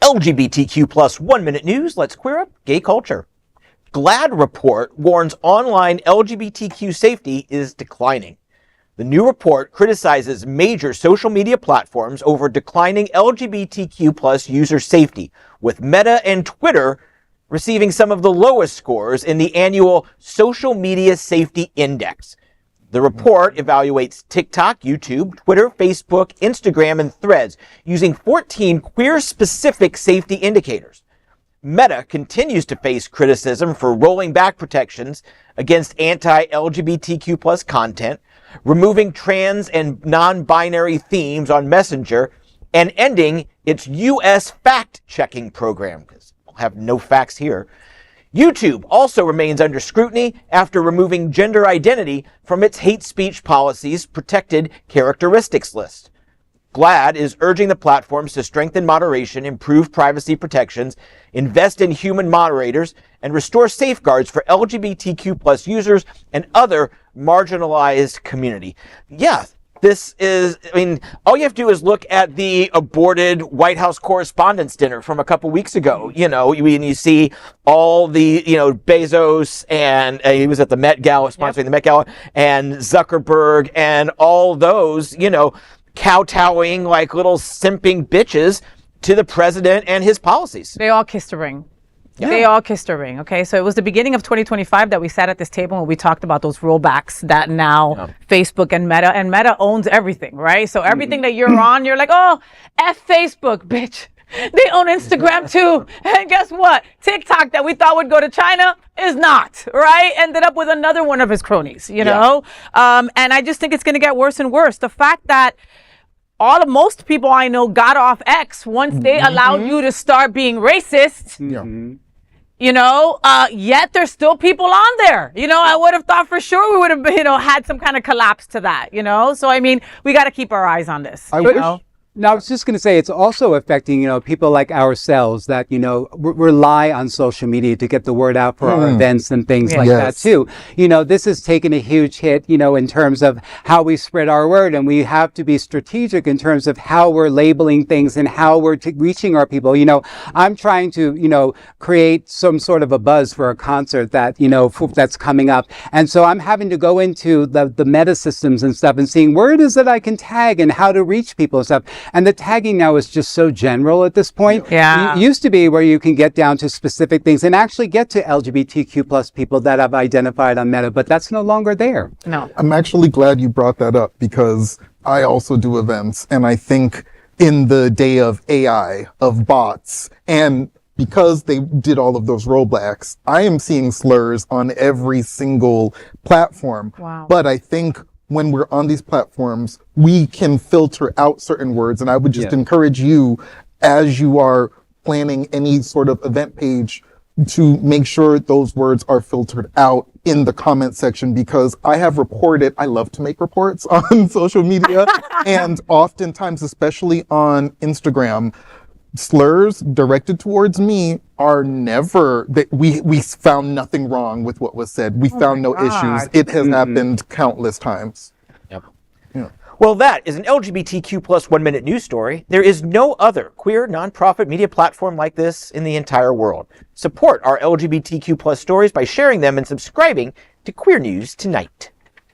LGBTQ plus 1 minute news. Let's queer up gay culture. GLAAD report warns online LGBTQ safety is declining. The new report criticizes major social media platforms over declining LGBTQ plus user safety, with Meta and Twitter receiving some of the lowest scores in the annual Social Media Safety Index. The report evaluates TikTok, YouTube, Twitter, Facebook, Instagram, and Threads using 14 queer-specific safety indicators. Meta continues to face criticism for rolling back protections against anti-LGBTQ plus content, removing trans and non-binary themes on Messenger, and ending its U.S. fact-checking program, because we'll have no facts here. YouTube also remains under scrutiny after removing gender identity from its hate speech policy's protected characteristics list. GLAAD is urging the platforms to strengthen moderation, improve privacy protections, invest in human moderators, and restore safeguards for LGBTQ plus users and other marginalized community. Yeah, this is, all you have to do is look at the aborted White House Correspondents' Dinner from a couple weeks ago. When you see all the, Bezos and he was at the Met Gala, sponsoring the Met Gala, and Zuckerberg and all those, kowtowing like little simping bitches to the president and his policies. They all kissed a ring. Yeah. They all kissed a ring. Okay, so it was the beginning of 2025 that we sat at this table and we talked about those rollbacks that now Facebook and Meta owns everything, right? So everything that you're on, you're like, oh, F Facebook, bitch. They own Instagram too. And guess what? TikTok that we thought would go to China is not, right? Ended up with another one of his cronies, know? And I just think it's going to get worse and worse. The fact that most people I know got off X once they allowed you to start being racist. Yet there's still people on there. I would have thought for sure we would have, had some kind of collapse to that, So, we got to keep our eyes on this. Now, I was just going to say, it's also affecting, people like ourselves that, rely on social media to get the word out for our events and things like that, too. This has taken a huge hit, in terms of how we spread our word. And we have to be strategic in terms of how we're labeling things and how we're reaching our people. I'm trying to, create some sort of a buzz for a concert that, that's coming up. And so I'm having to go into the meta systems and stuff and seeing where it is that I can tag and how to reach people and stuff. And the tagging now is just so general at this point. Yeah. It used to be where you can get down to specific things and actually get to LGBTQ plus people that I've identified on Meta, but that's no longer there. No. I'm actually glad you brought that up because I also do events, and I think in the day of AI, of bots, and because they did all of those rollbacks, I am seeing slurs on every single platform. Wow. But I think when we're on these platforms, we can filter out certain words. And I would just encourage you, as you are planning any sort of event page, to make sure those words are filtered out in the comment section, because I have reported, I love to make reports on social media, and oftentimes, especially on Instagram, slurs directed towards me are never that we found nothing wrong with what was said. We found no issues. It has happened countless times. Well, that is an LGBTQ plus 1 minute news story. There is no other queer nonprofit media platform like this in the entire world. Support our LGBTQ plus stories by sharing them and subscribing to Queer News Tonight.